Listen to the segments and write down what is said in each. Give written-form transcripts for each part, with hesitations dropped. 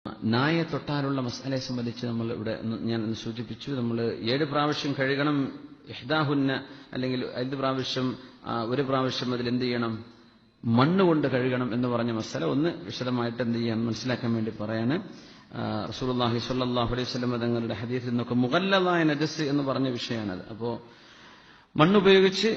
നായെ തൊട്ടാലുള്ള മസാലയെ സംബന്ധിച്ച് നമ്മൾ ഇവിടെ ഞാൻ സൂചിപ്പിച്ചു. നമ്മൾ 7 പ്രാവശ്യം കഴുകണം. ഇഹ്ദാഹുന്ന അല്ലെങ്കിൽ 5 പ്രാവശ്യം, ഒരു പ്രാവശ്യം അതിൽ എന്ത് ചെയ്യണം, മണ്ണുകൊണ്ട് കഴുകണം എന്ന് പറഞ്ഞ മസാല ഒന്ന് വിശദമായിട്ട് എന്ത് ചെയ്യാൻ മനസ്സിലാക്കാൻ വേണ്ടി പറയാണ്. റസൂലുള്ളാഹി സ്വല്ലല്ലാഹു അലൈഹി വസല്ലം തങ്ങളുടെ ഹദീസിൽ നിന്നൊക്കെ മുഗല്ലദായ നജസ് എന്ന് പറഞ്ഞ വിഷയമാണത്. അപ്പോൾ മണ്ണുപയോഗിച്ച്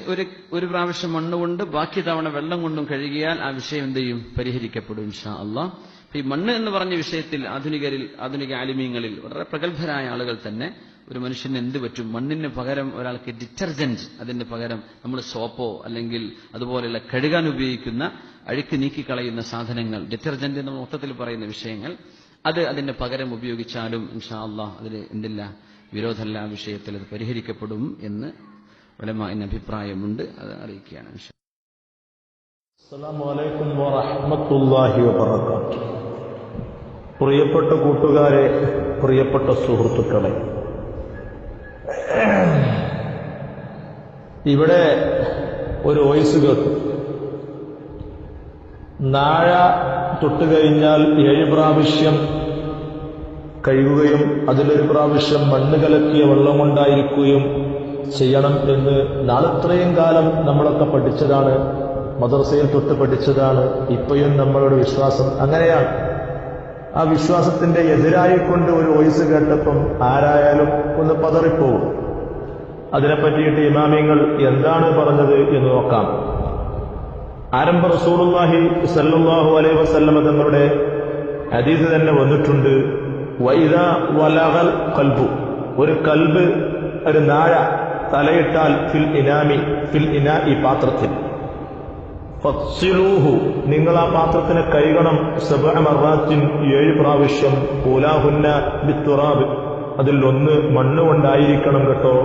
ഒരു പ്രാവശ്യം മണ്ണുകൊണ്ട് ബാക്കി തവണ വെള്ളം കൊണ്ടും കഴുകിയാൽ ആ വിഷയം എന്ത് ചെയ്യും, പരിഹരിക്കപ്പെടും ഇൻഷാ അല്ലാഹ്. ഈ മണ്ണ് എന്ന് പറഞ്ഞ വിഷയത്തിൽ ആധുനിക ആലിമീങ്ങളിൽ വളരെ പ്രഗത്ഭരായ ആളുകൾ തന്നെ ഒരു മനുഷ്യന് എന്ത് പറ്റും, മണ്ണിന് പകരം ഒരാൾക്ക് ഡിറ്റർജന്റ്, അതിന് പകരം നമ്മൾ സോപ്പോ അല്ലെങ്കിൽ അതുപോലെയുള്ള കഴുകാൻ ഉപയോഗിക്കുന്ന അഴുക്ക് നീക്കിക്കളയുന്ന സാധനങ്ങൾ, ഡിറ്റർജന്റ് എന്ന് മൊത്തത്തിൽ പറയുന്ന വിഷയങ്ങൾ, അതിന് പകരം ഉപയോഗിച്ചാലും ഇൻഷാ അല്ലാഹ് അതിൽ എന്തില്ല, വിരോധമല്ല, ആ വിഷയത്തിൽ അത് പരിഹരിക്കപ്പെടും എന്ന് ഉലമാഇന് അഭിപ്രായമുണ്ട്. അത് അറിയിക്കുകയാണ്. അസ്സലാമു അലൈക്കും വറഹ്മത്തുള്ളാഹി വബറകാതുഹു. പ്രിയപ്പെട്ട കൂട്ടുകാരെ, പ്രിയപ്പെട്ട സുഹൃത്തുക്കളെ, ഇവിടെ ഒരു വോയിസ് കേട്ടു. നാഴ തൊട്ടുകഴിഞ്ഞാൽ 7 പ്രാവശ്യം കഴുകുകയും അതിലൊരു പ്രാവശ്യം മണ്ണ് കലക്കിയ വെള്ളം കൊണ്ടായിരിക്കുകയും ചെയ്യണം എന്ന് നാളിത്രയും കാലം നമ്മളൊക്കെ പഠിച്ചതാണ്, മദ്രസയിൽ തൊട്ട് പഠിച്ചതാണ്. ഇപ്പോഴും നമ്മളുടെ വിശ്വാസം അങ്ങനെയാണ്. ആ വിശ്വാസത്തിന്റെ എതിരായിക്കൊണ്ട് ഒരു വോയിസ് കേട്ടപ്പം ആരായാലും ഒന്ന് പതറിപ്പോകും. അതിനെപ്പറ്റിയിട്ട് ഇമാമിങ്ങൾ എന്താണ് പറഞ്ഞത് എന്ന് നോക്കാം. ആരംഭ റസൂലുള്ളാഹി സ്വല്ലല്ലാഹു അലൈഹി വസല്ലം തങ്ങളുടെ ഹദീസ് തന്നെ വന്നിട്ടുണ്ട്. വൈദാ വലഗൽ ഖൽബു, ഒരു കൽബ്, ഒരു നാഴ തലയിട്ടാൽ ഫിൽ ഇനാഇ പാത്രത്തിൽ, ഫഗ്സിലൂഹു, നിങ്ങൾ ആ പാത്രത്തിനെ കഴുകണം, 7 മർറാത്തിൻ 7 പ്രാവശ്യം, ഊലാഹുന്ന ബിത്തുറാബ്, അതിൽ 1 മണ്ണ് കൊണ്ടായിരിക്കണം കേട്ടോ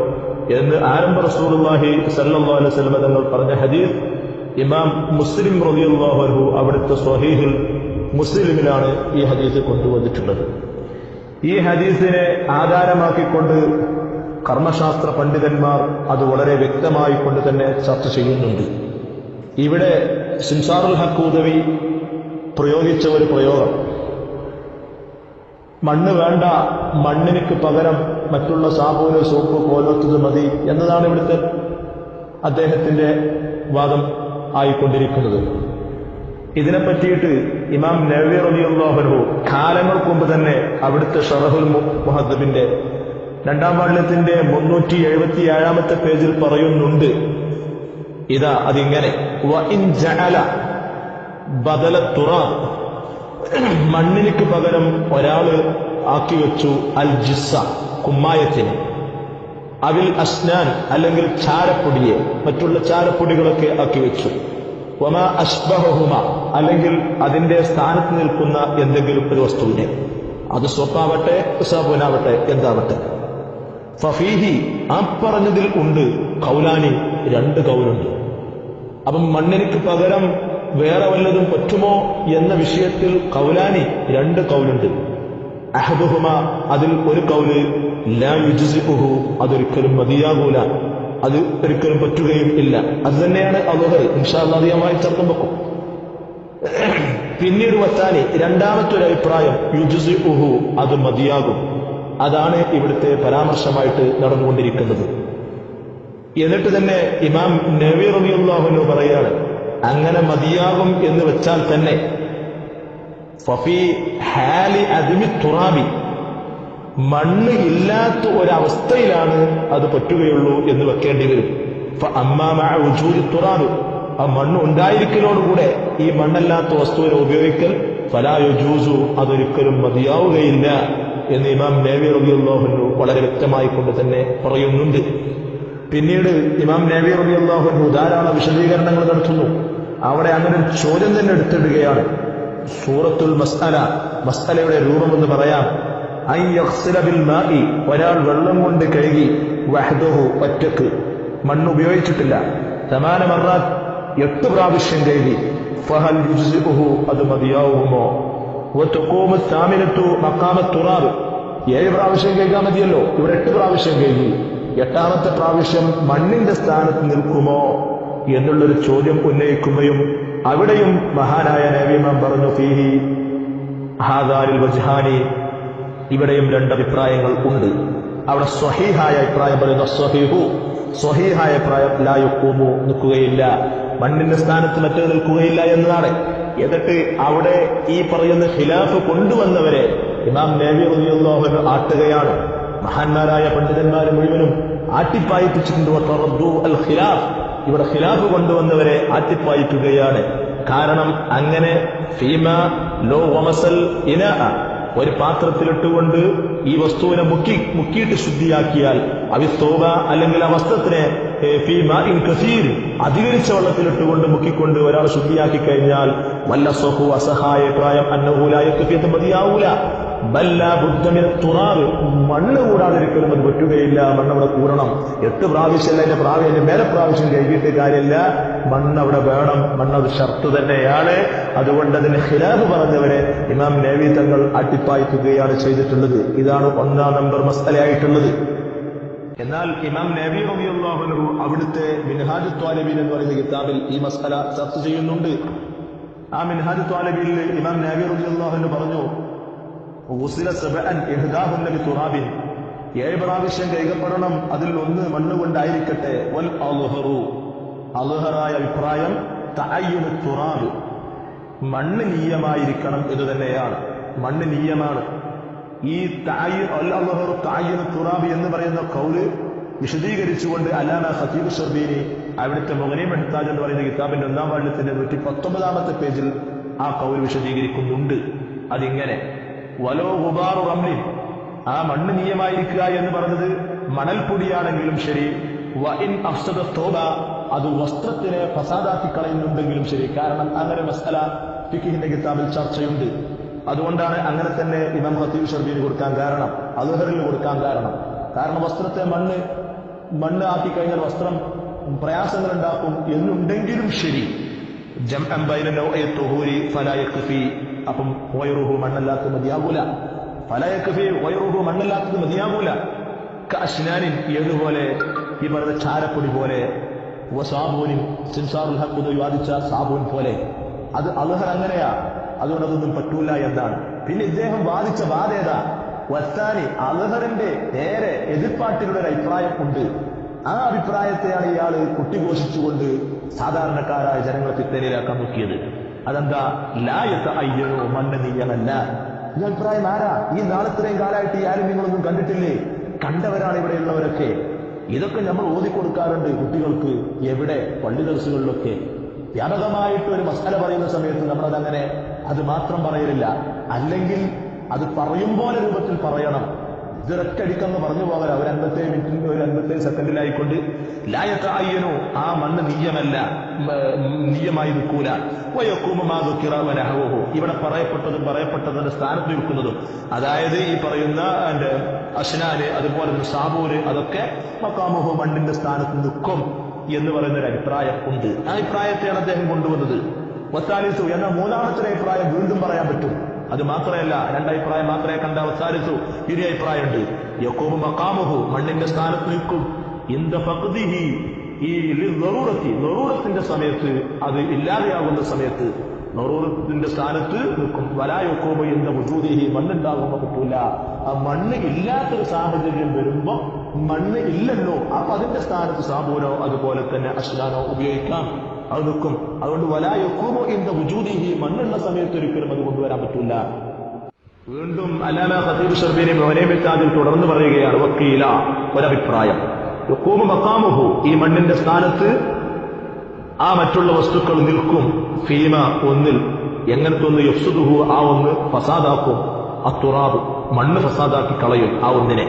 എന്ന് ആരംഭ റസൂലുള്ളാഹി സ്വല്ലല്ലാഹു അലൈഹി വസല്ലം തങ്ങൾ പറഞ്ഞ ഹദീസ് ഇമാം മുസ്ലിം റളിയല്ലാഹു അൻഹു അവിടുത്തെ സ്വഹീഹുൽ മുസ്ലിമിലാണ് ഈ ഹദീസ് കൊണ്ടുവന്നിട്ടുള്ളത്. ഈ ഹദീസിനെ ആധാരമാക്കിക്കൊണ്ട് കർമ്മശാസ്ത്ര പണ്ഡിതന്മാർ അത് വളരെ വ്യക്തമായി കൊണ്ട് തന്നെ ചർച്ച ചെയ്യുന്നുണ്ട്. ഇവിടെ സിംസാറുൽ ഹഖൂദവി പ്രയോഗിച്ച ഒരു പ്രയോഗം, മണ്ണ് വേണ്ട, മണ്ണിന് പകരം മറ്റുള്ള സാബൂന്, സോപ്പ് പോലത്തത് മതി എന്നതാണ് ഇവിടുത്തെ അദ്ദേഹത്തിന്റെ വാദം ആയിക്കൊണ്ടിരിക്കുന്നത്. ഇതിനെപ്പറ്റിയിട്ട് ഇമാം നവവി റളിയല്ലാഹു അൻഹു കാലങ്ങൾക്ക് മുമ്പ് തന്നെ അവിടുത്തെ ഷറഹുൽ മുഹദ്ദബിന്റെ 2ാം വാള്യത്തിന്റെ 377-ാമത്തെ പേജിൽ പറയുന്നുണ്ട്. ഇതാ അതിങ്ങനെ, വഇൻ ജഅല ബദല തുറാബ്, മണ്ണിന് പകരം ഒരാള് ആക്കി വെച്ചു അൽ ജിസ്സ, കുമ്മായത്തിന്, അവിൽ അസ്നാൻ, അല്ലെങ്കിൽ ചാരപ്പൊടിയെ, മറ്റുള്ള ചാരപ്പൊടികളൊക്കെ ആക്കി വെച്ചു, വമാ അശ്ബഹുമ, അല്ലെങ്കിൽ അതിന്റെ സ്ഥാനത്ത് നിൽക്കുന്ന എന്തെങ്കിലും ഒരു വസ്തുവിനെ, അത് സോപ്പാവട്ടെ സാബൂനാവട്ടെ എന്താവട്ടെ, ഫഫീഹി, ആ പറഞ്ഞതിൽ ഉണ്ട്, ഖൗലാനി, 2 കൗലുണ്ട്. അപ്പം മണ്ണിന് പകരം വേറെ വല്ലതും പറ്റുമോ എന്ന വിഷയത്തിൽ ഖൗലാനി 2 കൗലുണ്ട്. അഹദുഹുമ, അതിൽ ഒരു കൗല്, ലാ യുജ്സിഉഹു, അതൊരിക്കലും മതിയാകൂല, അത് ഒരിക്കലും പറ്റുകയും ഇല്ല. അത് തന്നെയാണ് അദ്ഹർ. ഇൻഷാ അല്ലാഹ് അധികമായി ചർച്ച വെക്കും. പിന്നീട് വത്താനി, 2ാമത്തെ അഭിപ്രായം, യുജ്സിഉഹു, അത് മതിയാകും. അതാണ് ഇവിടുത്തെ പരാമർശമായിട്ട് നടന്നുകൊണ്ടിരിക്കുന്നത്. എന്നിട്ട് തന്നെ ഇമാം നവവി റളിയല്ലാഹു അൻഹു പറയാണ്, അങ്ങനെ മതിയാകും എന്ന് വെച്ചാൽ തന്നെ ഫഫി ഹാലി അദ്മി തുറാബി, മണ്ണ് ഇല്ലാത്ത ഒരവസ്ഥയിലാണ് അത് പറ്റുകയുള്ളൂ എന്ന് വെക്കേണ്ടി വരും. ഫഅമ്മാ മഅ വുജൂദി തുറാബ്, ആ മണ്ണ് ഉണ്ടായിരിക്കലോടുകൂടെ ഈ മണ്ണല്ലാത്ത വസ്തുവിനെ ഉപയോഗിക്കൽ, ഫലാ യജൂസു, അതൊരിക്കലും മതിയാവുകയില്ല എന്ന് ഇമാം നവവി റളിയല്ലാഹു അൻഹു വളരെ വ്യക്തമായി കൊണ്ട് തന്നെ പറയുന്നുണ്ട്. പിന്നീട് ഇമാം നവവി റളിയല്ലാഹു അൻഹു ധാരാളം വിശദീകരണങ്ങൾ നടത്തുന്നു. അവിടെ അങ്ങനെ ഒരു ചോദ്യം തന്നെ എടുത്തിടുകയാണ്. സൂറത്തുൽ മസ്അലയുടെ രൂപമെന്ന് പറയാം, അൻ യഗ്സില ബിൽ മാഇ, ഒരാൾ വെള്ളം കൊണ്ട് കഴുകി, വഹ്ദഹു, ഒറ്റക്ക്, മണ്ണ് ഉപയോഗിച്ചിട്ടില്ല, 8 മർറാത്ത്, 8 പ്രാവശ്യം കഴുകി, ഫഹൽ യുജ്സിഉഹു, അത് മതിയാവുമോ, വതഖൂമു സാമിനത്തു മഖാമ തുറാബ്, 7 പ്രാവശ്യം കഴുകാൻ മതിയല്ലോ, ഇവിടെ 8 പ്രാവശ്യം കഴുകി, 8ാമത്തെ പ്രാവശ്യം മണ്ണിന്റെ സ്ഥാനത്ത് നിൽക്കുമോ എന്നുള്ളൊരു ചോദ്യം ഉന്നയിക്കുകയും അവിടെയും മഹാനായ നബി ഇമാം പറഞ്ഞു, ഫീഹി, ഹാദാരിൽ വജ്ഹാനി, ഇവിടെയും രണ്ട് അഭിപ്രായങ്ങൾ ഉണ്ട്. അവിടെ സ്വഹീഹായ അഭിപ്രായം പറയുന്ന സ്വഹീഹായ അഭിപ്രായം ലാ യഖൂമു, നിൽക്കുകയില്ല, മണ്ണിന്റെ സ്ഥാനത്ത് മറ്റേ നിൽക്കുകയില്ല എന്നതാണ്. എന്നിട്ട് അവിടെ ഈ പറയുന്ന ഖിലാഫ് കൊണ്ടുവന്നവരെ ഇമാം നവവി റളിയല്ലാഹു അൻഹു ആട്ടുകയാണ്. മഹാന്മാരായ പണ്ഡിതന്മാർ മുഴുവനും ആട്ടിപ്പായിപ്പിച്ചിട്ടുണ്ട്. അൽ ഖിലാഫ്, ഇവിടെ ഖിലാഫ് കൊണ്ടുവന്നവരെ ആട്ടിപ്പായിക്കുകയാണ്. കാരണം അങ്ങനെ ഫീമാ ലോ വമസൽ ഇനാ, ഒരു പാത്രത്തിലിട്ടുകൊണ്ട് ഈ വസ്തുവിനെ മുക്കിയിട്ട് ശുദ്ധിയാക്കിയാൽ, അവിസ്തോബ അല്ലെങ്കിൽ ആ വസ്ത്രത്തിനെ ഫീമാഇൻ കസീർ, അധികരിച്ച വെള്ളത്തിലിട്ടുകൊണ്ട് മുക്കിക്കൊണ്ട് ഒരാൾ ശുദ്ധിയാക്കി കഴിഞ്ഞാൽ വല്ലസഹു, അസഹായ പ്രായം അന്നഹു ലാ യക്ഫി, മതിയാവൂല. ബല്ല ബുദ്ദ മിന തുറാബ്, മണ്ണ് കൂടാതിരിക്കലും അത് പറ്റുകയില്ല. മണ്ണവിടെ കൂടണം. 8 പ്രാവശ്യമല്ല, അതിന്റെ മേലെ പ്രാവശ്യം കഴുകിയിട്ട് കാര്യമില്ല, മണ്ണവിടെ വേണം. മണ്ണത് ഷർത്ത് തന്നെയാണ്. അതുകൊണ്ട് അതിന് ഖിലാഫ് പറഞ്ഞവരെ ഇമാം നവവി തങ്ങൾ അട്ടിപ്പായിക്കുകയാണ് ചെയ്തിട്ടുള്ളത്. ഇതാണ് 1-ാം നമ്പർ മസ്അലയായിട്ടുള്ളത്. എന്നാൽ ഇമാം നവവി റളിയല്ലാഹു അൻഹു അവിടുത്തെ മിൻഹാജുൽ ത്വാലിബീൻ എന്ന് പറയുന്ന കിതാബിൽ ഈ മസ്അല ചർച്ച ചെയ്യുന്നുണ്ട്. ആ മിൻഹാജുൽ ത്വാലിബീനിൽ ഇമാം നവവി റളിയല്ലാഹു അൻഹു പറഞ്ഞു, ഗുസ്ല സബഅൻ ഇഹ്ദാഹുന്ന ബിതുറാബിൻ, 7 പ്രാവശ്യം കഴുകപ്പെടണം, അതിൽ 1 മണ്ണ് കൊണ്ടായിരിക്കട്ടെ. വൽ അൽഹറു, അൽഹറായ അഭിപ്രായം തഅയ്യുനു തുറാബ്, മണ്ണ് നിയമായിരിക്കണം എന്ന് തന്നെയാണ്. മണ്ണ് നിയമാണ്. ഈ അൽഹറു തഅയ്യുനു തുറാബ് എന്ന് പറയുന്ന ഖൗല് വിശദീകരിച്ചുകൊണ്ട് അല്ലാമ ഖതീബ് ശർബീനി അവിടുത്തെ മുഗ്നി മുഹ്താജ് എന്ന് പറയുന്ന കിതാബിന്റെ 1-ാം വാള്യത്തിന്റെ 119-ാമത്തെ പേജിൽ ആ ഖൗല് വിശദീകരിക്കുന്നുണ്ട്. അതിങ്ങനെ, വലോ ഗുബാറു റംലിൻ, ആ മണ്ണ് നിയമായിരിക്കുക എന്ന് പറഞ്ഞത് മണൽപ്പൊടിയാണെങ്കിലും ശരി, വഇൻ അഫ്സദ തൗബ, അത് വസ്ത്രത്തിനെ ഫസാദാക്കി കളയുന്നുണ്ടെങ്കിലും ശരി. കാരണം അങ്ങനെ മസ്അല ഫിഖ്ഹിന്റെ കിതാബിൽ ചർച്ചയുണ്ട്. അതുകൊണ്ടാണ് അങ്ങനെ തന്നെ ഇമാം ഖതീബ് ശർബീന് കൊടുക്കാൻ കാരണം, അൽഹറിൽ കൊടുക്കാൻ കാരണം വസ്ത്രത്തെ മണ്ണ് ആക്കി കഴിഞ്ഞാൽ വസ്ത്രം പ്രയാസങ്ങൾ ഉണ്ടാക്കും എന്നുണ്ടെങ്കിലും ശരി, ജംഅൻ ബൈന നൗഇ തുഹൂരി ഫലാ യക്ഫി, അപ്പം വയറുഹു, മണ്ണല്ലാത്തത് മതിയാകൂല. ഫലാ യക്ഫി, വയറുഹു, മണ്ണല്ലാത്തത് മതിയാകൂല. കഅശ്നാനിൻ, ഏതുപോലെ, ഈ പറയുന്ന ചാരപ്പൊടി പോലെ, വസാബൂനിൻ, സിംസാറുൽ ഹഖ് എന്ന് വിവാദിച്ച സാബൂൻ പോലെ. അത് അൽഹർ അങ്ങനെയാ, അതുകൊണ്ട് അതൊന്നും പറ്റൂല എന്നാണ്. പിന്നെ ഇദ്ദേഹം വാദിച്ച വാദേതാ വസ്താനി, അൽഹറിന്റെ നേരെ എതിർപ്പാട്ടിലുള്ള ഒരു അഭിപ്രായം ഉണ്ട്. ആ അഭിപ്രായത്തെയാണ് ഇയാൾ കുട്ടിഘോഷിച്ചുകൊണ്ട് സാധാരണക്കാരായ ജനങ്ങളെ ഫിത്നയിലാക്കാൻ നോക്കിയത്. അതെന്താ? ലാ യതഅയ്യനു, മണ്ണ് നിയമല്ല. ഈ അഭിപ്രായം ആരാ? ഈ നാളെത്രയും കാലമായിട്ട് ഈ ആരും നിങ്ങളൊന്നും കണ്ടിട്ടില്ലേ? കണ്ടവരാണ് ഇവിടെയുള്ളവരൊക്കെ. ഇതൊക്കെ നമ്മൾ ഓതിക്കൊടുക്കാറുണ്ട് കുട്ടികൾക്ക്. എവിടെ? പള്ളി ദർസുകളിലൊക്കെ. വ്യാപകമായിട്ട് ഒരു മസ്അല പറയുന്ന സമയത്ത് നമ്മളതങ്ങനെ അത് മാത്രം പറയലില്ല. അല്ലെങ്കിൽ അത് പറയും പോലെ രൂപത്തിൽ പറയണം. ഇതൊരൊറ്റടിക്കന്ന് പറഞ്ഞു പോകല. ഒരു 57 മിനിറ്റിന്, ഒരു 57 സെക്കൻഡിലായിക്കൊണ്ട് ലാ യതഅയ്യനു, ആ മണ്ണ് നിയമായി നിൽക്കൂല. ഇവിടെ പറയപ്പെട്ടതിന്റെ സ്ഥാനത്ത് നിൽക്കുന്നതും, അതായത് ഈ പറയുന്ന അശ്നാന്, അതുപോലെ സാബൂര്, അതൊക്കെ മഖാമുഹു, മണ്ണിന്റെ സ്ഥാനത്ത് നിൽക്കും എന്ന് പറയുന്നൊരു അഭിപ്രായം ഉണ്ട്. ആ അഭിപ്രായത്തെയാണ് അദ്ദേഹം കൊണ്ടുവന്നത്. വസാലിസു എന്ന 3-ാമത്തെ അഭിപ്രായം വീണ്ടും പറയാൻ പറ്റും. അത് മാത്രമല്ല, 2 അഭിപ്രായം മാത്രമേ കണ്ട. വസാലിസു, ഇനി അഭിപ്രായമുണ്ട്. യഖൂമു മഖാമുഹു, മണ്ണിന്റെ സ്ഥാനത്ത് നിൽക്കും. ഇന്ദ ഫഖ്ദിഹി, ഈ ലറൂറത്തിന്റെ സമയത്ത്, അത് ഇല്ലാതെയാകുന്ന സമയത്ത് ലറൂറത്തിന്റെ സ്ഥാനത്ത് നിൽക്കും. വലാ യഖൂമു ഇന്ദ വുജൂദിഹി, മണ്ണുണ്ടാകുമ്പോൾ പറ്റൂല. ആ മണ്ണ് ഇല്ലാത്തൊരു സാഹചര്യം വരുമ്പോ മണ്ണ് ഇല്ലല്ലോ, അപ്പൊ അതിന്റെ സ്ഥാനത്ത് സാബൂനോ അതുപോലെ തന്നെ അശ്നാനോ ഉപയോഗിക്കാം, അത് നിൽക്കും. അതുകൊണ്ട് വലാ യഖൂമു ഇന്ദ വുജൂദിഹി, മണ്ണുള്ള സമയത്ത് ഒരിക്കലും അത് കൊണ്ടുവരാൻ പറ്റൂല. വീണ്ടും അല്ലാമ ഖതീബ് ശർബീനി മുഗ്നി മുഹ്താജിൽ തുടർന്ന് പറയുകയാണ്, വക്കീല, ഒരഭിപ്രായം, യഖൂമു മഖാമുഹു, ഈ മണ്ണിന്റെ സ്ഥാനത്ത് ആ മറ്റുള്ള വസ്തുക്കൾ നിൽക്കും. ഫീമ, ഒന്നിൽ, എങ്ങനത്തെ ഒന്ന്, യഫ്സുദുഹു, ആ ഒന്ന് ഫസാദാക്കും. അത്തുറാബ്, മണ്ണ് ഫസാദാക്കി കളയും. ആ ഒന്നിനെ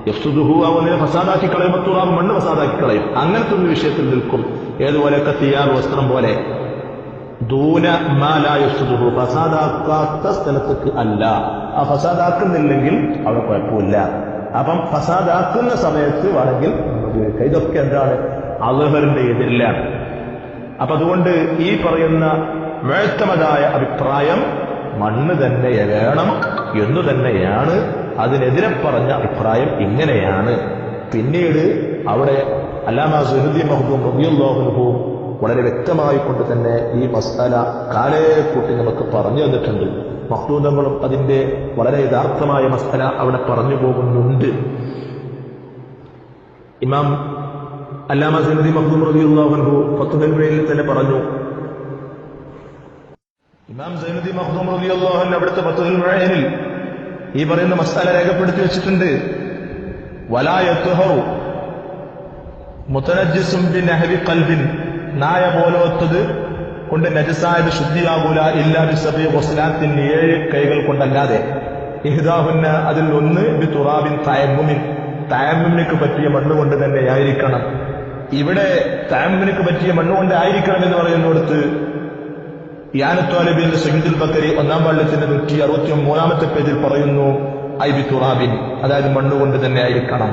യഫ്സുദുഹു, ആ ഒന്നിനെ ഫസാദാക്കി കളയും. അത്തുറാബ്, മണ്ണ് ഫസാദാക്കി കളയും. അങ്ങനത്തെ ഒരു വിഷയത്തിൽ നിൽക്കും. ഏതുപോലെ? കത്തിയാർ, വസ്ത്രം പോലെ. ദൂന മാ ലാ യഫ്സുദുഹു, ഫസാദാക്കാത്ത സ്ഥലത്തേക്ക് അല്ല. ആ ഫസാദാക്കുന്നില്ലെങ്കിൽ അവിടെ കുഴപ്പമില്ല. അപ്പം ഫസാദാക്കുന്ന സമയത്ത് വേണമെങ്കിൽ ഉപയോഗിക്കാം. ഇതൊക്കെ എന്താണ്? അൽഹറിന്റെ എതിരിലാണ്. അപ്പൊ അതുകൊണ്ട് ഈ പറയുന്ന മുഅ്തമദായ അഭിപ്രായം മണ്ണ് തന്നെ വേണം എന്നു തന്നെയാണ്. അതിനെതിരെ പറഞ്ഞ അഭിപ്രായം ഇങ്ങനെയാണ്. പിന്നീട് അവിടെ അല്ലാമ സുഹ്ദി മഖ്ദൂം റളിയല്ലാഹു അൻഹു വളരെ വ്യക്തമായി കൊണ്ട് തന്നെ ഈ മസ്അല കാലേ കൂട്ടി നമുക്ക് പറഞ്ഞു തന്നിട്ടുണ്ട്. മഖ്ദൂദങ്ങളും അതിന്റെ വളരെ യഥാർത്ഥമായ മസ്അല അവിടെ പറഞ്ഞു പോകുന്നുണ്ട്. ഇമാം അല്ലാമ സൈനുദ്ദീൻ മഖ്ദൂം റളിയല്ലാഹു അൻഹു ഫത്ഹുൽ മുഈനിൽ തന്നെ പറഞ്ഞു, ഇമാം സൈനുദ്ദീൻ മഖ്ദൂം റളിയല്ലാഹു അൻഹു അവിടുത്തെ ഫത്ഹുൽ മുഈനിൽ ഈ പറയുന്ന മസ്അല രേഖപ്പെടുത്തി വെച്ചിട്ടുണ്ട്. വലാ യത്ഹറു മുതനജ്ജിസും ബിനഹവി ഖൽബിൻ, നായ പോലോത്തത് കൊണ്ട് നജസായത് ശുദ്ധിയാകൂല ഇല്ലാ ബിസബി വസ്ലാത്തിൻ, 7 കൈകൾ കൊണ്ടല്ലാതെ. ഇഹ്ദാഹുന്ന, അതിൽ ഒന്ന് ബിതുറാബിൻ തയമ്മുമിൻ, തയമ്മുമിനക്ക് പറ്റിയ മണ്ണുകൊണ്ട് തന്നെ ആയിരിക്കണം. ഇവിടെ തയമ്മുമിനക്ക് പറ്റിയ മണ്ണുകൊണ്ട് ആയിരിക്കണം എന്ന് പറയുന്നിടത്ത് യാനത്വാലിബിന്റെ സയ്യിദുൽ ബക്കരി 1-ാം വാള്യത്തിന്റെ 163-ാമത്തെ പേജിൽ പറയുന്നു ഐ ബിതുറാബിൻ, അതായത് മണ്ണുകൊണ്ട് തന്നെ ആയിരിക്കണം.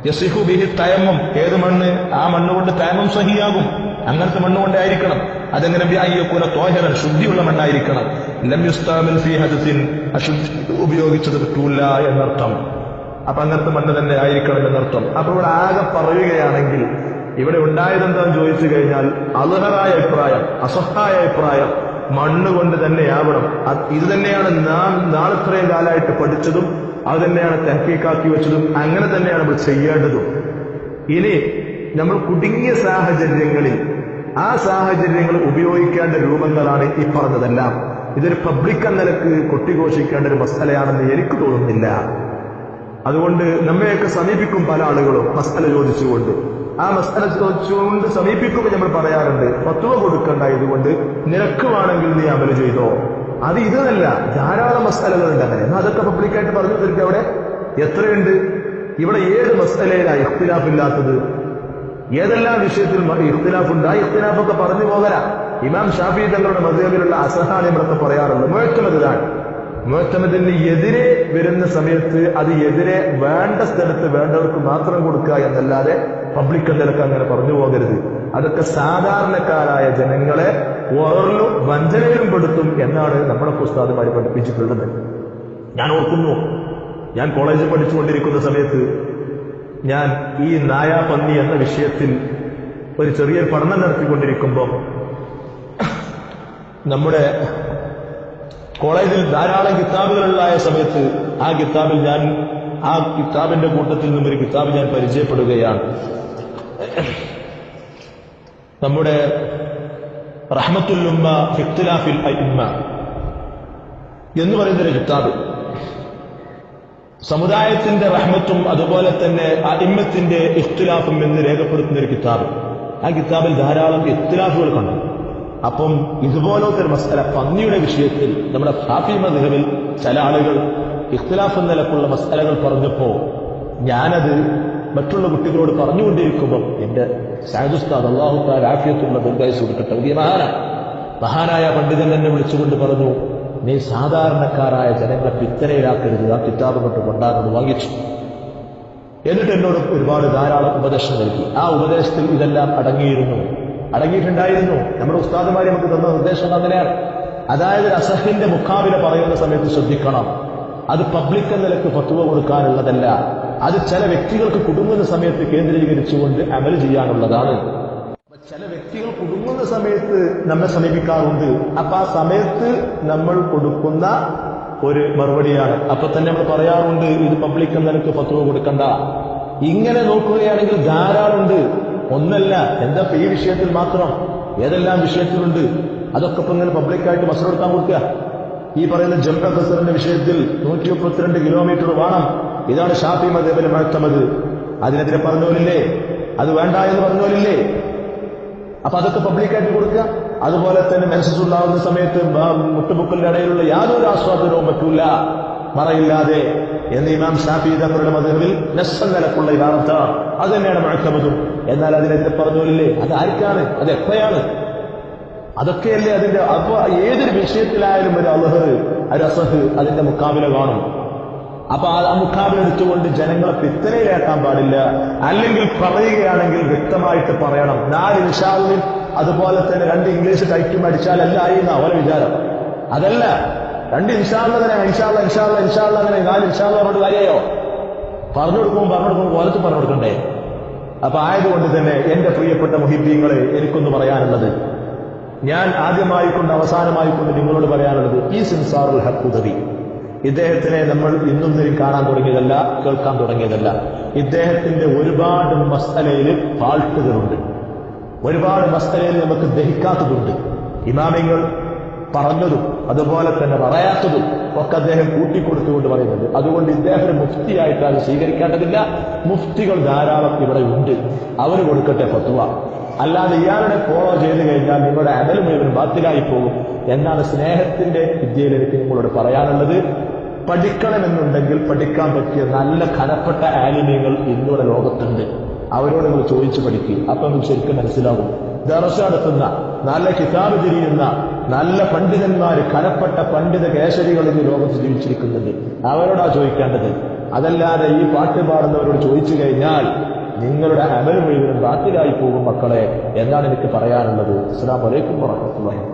യസിഹു ബിഹി തയമ്മും, ഏത് മണ്ണ്? ആ മണ്ണുകൊണ്ട് തയമ്മും സഹിയാകും. അങ്ങനത്തെ മണ്ണുകൊണ്ട് ആയിരിക്കണം. അതെങ്ങനെ? ബിഅയ്യകൂന ത്വാഹിറൻ, ശുദ്ധിയുള്ള മണ്ണായിരിക്കണം. ലം യുസ്തഅമൽ ഫീ ഹദസിൻ, അശുദ്ധി ഉപയോഗിച്ചത് പറ്റൂല എന്നർത്ഥം. അപ്പൊ അങ്ങനത്തെ മണ്ണ് തന്നെ ആയിരിക്കണം എന്നർത്ഥം. അപ്പൊ ഇവിടെ ആകെ പറയുകയാണെങ്കിൽ ഇവിടെ ഉണ്ടായതെന്താന്ന് ചോദിച്ചു കഴിഞ്ഞാൽ അൽഹറായ അഭിപ്രായം, അസഹായ അഭിപ്രായം മണ്ണുകൊണ്ട് തന്നെയാവണം. ഇത് തന്നെയാണ് നാം നാളിത്രയും കാലമായിട്ട് പഠിച്ചതും അത് തന്നെയാണ് തഹ്ഖീഖാക്കി വെച്ചതും അങ്ങനെ തന്നെയാണ് നമ്മൾ ചെയ്യേണ്ടതും. ഇനി നമ്മൾ കുടുങ്ങിയ സാഹചര്യങ്ങളിൽ ആ സാഹചര്യങ്ങൾ ഉപയോഗിക്കേണ്ട രൂപങ്ങളാണ് ഈ പറഞ്ഞതെല്ലാം. ഇതൊരു പബ്ലിക് എന്ന നിലക്ക് കൊട്ടിഘോഷിക്കേണ്ട ഒരു മസലയാണെന്ന് എനിക്ക് തോന്നുന്നില്ല. അതുകൊണ്ട് നമ്മയൊക്കെ സമീപിക്കും പല ആളുകളും മസല ചോദിച്ചുകൊണ്ട്. ആ മസല ചോദിച്ചുകൊണ്ട് സമീപിക്കുമ്പോൾ നമ്മൾ പറയാറുണ്ട്, ഫത്വ കൊടുക്കണ്ട, ഇതുകൊണ്ട് നിനക്ക് വേണമെങ്കിൽ നീ അമല് ചെയ്തോ. അത് ഇതല്ല, ധാരാളം മസലകളുണ്ട് അങ്ങനെ. എന്നാൽ അതൊക്കെ പബ്ലിക്കായിട്ട് പറഞ്ഞു തീർക്കുക. അവിടെ എത്രയുണ്ട്? ഇവിടെ ഏത് മസലയിലാണ് ഇഖ്തിലാഫില്ലാത്തത്? ഏതെല്ലാം വിഷയത്തിൽ ഇഖ്തിലാഫുണ്ട്? ആ ഇഖ്തിലാഫൊക്കെ പറഞ്ഞു പോകല. ഇമാം ഷാഫി തങ്ങളുടെ മദ്ഹബിലുള്ള അസഹാനി നമ്മളൊക്കെ പറയാറുണ്ട് മുഅ്തമദാണ്. മുഅ്തമദിന് എതിരെ വരുന്ന സമയത്ത് അത് എതിരെ വേണ്ട സ്ഥലത്ത് വേണ്ടവർക്ക് മാത്രം കൊടുക്കുക എന്നല്ലാതെ പബ്ലിക് നിലക്ക് അങ്ങനെ പറഞ്ഞു പോകരുത്. അതൊക്കെ സാധാരണക്കാരായ ജനങ്ങളെ ഓർലും വഞ്ചനയിലും പെടുത്തും എന്നാണ് നമ്മുടെ ഉസ്താദുമാർ പഠിപ്പിച്ചിട്ടുള്ളത്. ഞാൻ ഓർക്കുന്നു, ഞാൻ കോളേജിൽ പഠിച്ചുകൊണ്ടിരിക്കുന്ന സമയത്ത് ഞാൻ ഈ നായാപന്നി എന്ന വിഷയത്തിൽ ഒരു ചെറിയൊരു പഠനം നടത്തിക്കൊണ്ടിരിക്കുമ്പോൾ നമ്മുടെ കോളേജിൽ ധാരാളം കിതാബുകളുള്ളായ സമയത്ത് ആ കിതാബിന്റെ കൂട്ടത്തിൽ നിന്നും ഒരു കിതാബ് ഞാൻ പരിചയപ്പെടുകയാണ്. നമ്മുടെ റഹ്മത്തുൽ ഉമ്മ ഫി ഇഖ്തിലാഫിൽ അഇമ്മ എന്ന് പറയുന്നൊരു കിതാബ്, സമുദായത്തിന്റെ റഹ്മത്തും അതുപോലെ തന്നെ അഇമ്മത്തിന്റെ ഇഖ്തിലാഫും എന്ന് രേഖപ്പെടുത്തുന്ന ഒരു കിതാബ്. ആ കിതാബിൽ ധാരാളം ഇഖ്തിലാഫുകൾ കണ്ടു. അപ്പം ഇതുപോലത്തെ ഒരു മസല പന്നിയുടെ വിഷയത്തിൽ നമ്മുടെ ഷാഫി മദ്ഹബിൽ ചില ആളുകൾ ഇഖ്തിലാഫ് നിലക്കുള്ള മസലകൾ പറഞ്ഞപ്പോ ഞാനത് മറ്റുള്ള കുട്ടികളോട് പറഞ്ഞുകൊണ്ടിരിക്കുമ്പോൾ എന്റെ സഅദ് ഉസ്താദ് അല്ലാഹു തആല ആഫിയത്തുള്ള ദീർഘായുസ്സ് കൊടുക്കട്ടെ, വലിയ മഹാനായ പണ്ഡിതൻ എന്നെ വിളിച്ചുകൊണ്ട് പറഞ്ഞു, നീ സാധാരണക്കാരായ ജനങ്ങളെ പിത്തനയിലാക്കരുത്, ആ കിതാബ് കൊണ്ട് കൊണ്ടാകുന്നത് വാങ്ങിച്ചു. എന്നിട്ട് എന്നോട് ഒരുപാട് ധാരാളം ഉപദേശം നൽകി. ആ ഉപദേശത്തിൽ ഇതെല്ലാം അടങ്ങിയിട്ടുണ്ടായിരുന്നു. നമ്മുടെ ഉസ്താദുമാരെ നമുക്ക് തന്ന നിർദ്ദേശം അങ്ങനെയാണ്. അതായത് അസഹിന്റെ മുഖാബില പറയുന്ന സമയത്ത് ശ്രദ്ധിക്കണം. അത് പബ്ലിക് എന്ന നിലക്ക് ഫത്വ കൊടുക്കാനുള്ളതല്ല. അത് ചില വ്യക്തികൾക്ക് കുടുങ്ങുന്ന സമയത്ത് കേന്ദ്രീകരിച്ചുകൊണ്ട് അമൽ ചെയ്യാനുള്ളതാണ്. ചില വ്യക്തികൾ കുടുങ്ങുന്ന സമയത്ത് നമ്മെ സമീപിക്കാറുണ്ട്. അപ്പൊ ആ സമയത്ത് നമ്മൾ കൊടുക്കുന്ന ഒരു മറുപടിയാണ്. അപ്പൊ തന്നെ നമ്മൾ പറയാറുണ്ട്, ഇത് പബ്ലിക് എന്ന നിലക്ക് ഫത്വ കൊടുക്കണ്ട. ഇങ്ങനെ നോക്കുകയാണെങ്കിൽ ധാരാളമുണ്ട്. ഒന്നല്ല, എന്താ ഈ വിഷയത്തിൽ മാത്രം, ഏതെല്ലാം വിഷയത്തിലുണ്ട്. അതൊക്കെ ഇപ്പൊ ഇങ്ങനെ പബ്ലിക്കായിട്ട് മസല കൊടുക്കാൻ കൊടുക്കുക. ഈ പറയുന്ന ജംഅ ഖസറിന്റെ വിഷയത്തിൽ 132 കിലോമീറ്റർ വേണം, ഇതാണ് ഷാഫി മദ്ഹബിലെ മുഅ്തമദ്. അതിനെതിരെ പറഞ്ഞോലില്ലേ, അത് വേണ്ട എന്ന് പറഞ്ഞോലില്ലേ. അപ്പൊ അതൊക്കെ പബ്ലിക്കായിട്ട് കൊടുക്കുക. അതുപോലെ തന്നെ മെൻസസ് ഉണ്ടാകുന്ന സമയത്ത് മുട്ടുപൊക്കലിന്റെ ഇടയിലുള്ള യാതൊരു ആസ്വാദനവും പറ്റൂല മറയില്ലാതെ എന്ന് ഇമാം ഷാഫി തങ്ങളുടെ മദ്ഹബിൽ നസ്സൻ നിലക്കുള്ള ഇബാറത്ത അത് തന്നെയാണ് മുഅ്തമദും. എന്നാൽ അതിനെതിരെ പറഞ്ഞോലില്ലേ, അത് ആർക്കാണ്, അത് എപ്പോഴാണ്, അതൊക്കെയല്ലേ അതിന്റെ. അപ്പൊ ഏതൊരു വിഷയത്തിലായാലും ഒരു അൽഹർ ഒരു അസഹ് അതിന്റെ മുഖാബില കാണും. അപ്പൊ ആ മുഖാബില എടുത്തുകൊണ്ട് ജനങ്ങളെ പിത്തനയിലാക്കാൻ പാടില്ല. അല്ലെങ്കിൽ പറയുകയാണെങ്കിൽ വ്യക്തമായിട്ട് പറയണം. 4 ഇൻഷാഅല്ലാഹ് അതുപോലെ തന്നെ 2 ഇംഗ്ലീഷ് ടൈറ്റും അടിച്ചാലല്ല ആയിരുന്ന അവരെ വിചാരം. അതല്ല, 2 ഇൻഷാഅല്ലാഹ് തന്നെ ഇൻഷാഅല്ലാഹ് അങ്ങനെ 4 ഇൻഷാഅല്ലാഹ് പറഞ്ഞ കാര്യമായോ? പറഞ്ഞു കൊടുക്കുമ്പോൾ കോലത്ത് പറഞ്ഞു കൊടുക്കണ്ടേ? അപ്പൊ ആയതുകൊണ്ട് തന്നെ എന്റെ പ്രിയപ്പെട്ട മുഹിബ്ബീങ്ങളെ എനിക്കൊന്ന് പറയാനുള്ളത്, ഞാൻ ആദ്യമായിക്കൊണ്ട് അവസാനമായിക്കൊണ്ട് നിങ്ങളോട് പറയാനുള്ളത് ഈ സിൻസാറുൽ ഹഖ് ഇദ്ദേഹത്തിനെ നമ്മൾ ഇന്നൊന്നിനും കാണാൻ തുടങ്ങിയതല്ല, കേൾക്കാൻ തുടങ്ങിയതല്ല. ഇദ്ദേഹത്തിന്റെ ഒരുപാട് മസ്അലയിൽ ഫാൾട്ടുകളുണ്ട്, ഒരുപാട് മസ്അലയിൽ നമുക്ക് ദഹിക്കാത്തതുണ്ട്. ഇമാമിങ്ങൾ പറഞ്ഞതും അതുപോലെ തന്നെ പറയാത്തതും ഒക്കെ അദ്ദേഹം കൂട്ടിക്കൊടുത്തുകൊണ്ട് പറയുന്നുണ്ട്. അതുകൊണ്ട് ഇദ്ദേഹം മുഫ്തിയായിട്ടാണ് സ്വീകരിക്കേണ്ടതില്ല. മുഫ്തികൾ ധാരാളം ഇവിടെ ഉണ്ട്, അവന് കൊടുക്കട്ടെ ഫത്വ. അല്ലാതെ ഇയാളുടെ ഫോളോ ചെയ്ത് കഴിഞ്ഞാൽ നിങ്ങളുടെ അമൽ മുഴുവൻ ബാത്തിലായി പോകും എന്നാണ് സ്നേഹത്തിന്റെ വിദ്യയിൽ എനിക്ക് നിങ്ങളോട് പറയാനുള്ളത്. പഠിക്കണമെന്നുണ്ടെങ്കിൽ പഠിക്കാൻ പറ്റിയ നല്ല ഖനപ്പെട്ട ആലിമ്യങ്ങൾ ഇന്നിവിടെ ലോകത്തുണ്ട്. അവരോട് നിങ്ങൾ ചോദിച്ചു പഠിക്കുക, അപ്പൊ നിങ്ങൾക്ക് ശരിക്കും മനസ്സിലാവും. ദർസ നടത്തുന്ന നല്ല കിതാബ് തിരിയുന്ന നല്ല പണ്ഡിതന്മാര്, ഖനപ്പെട്ട പണ്ഡിത കേശരികൾ ഇന്ന് ലോകത്ത് ജീവിച്ചിരിക്കുന്നുണ്ട്. അവരോടാ ചോദിക്കേണ്ടത്. അതല്ലാതെ ഈ പാട്ട് പാടുന്നവരോട് ചോദിച്ചു കഴിഞ്ഞാൽ നിങ്ങളുടെ അമൽ മുഴുവൻ ബാത്തിലായി പോകും മക്കളെ എന്നാണ് എനിക്ക് പറയാനുള്ളത്. അസ്സലാമു അലൈക്കും വറഹ്മത്തുള്ളാഹി.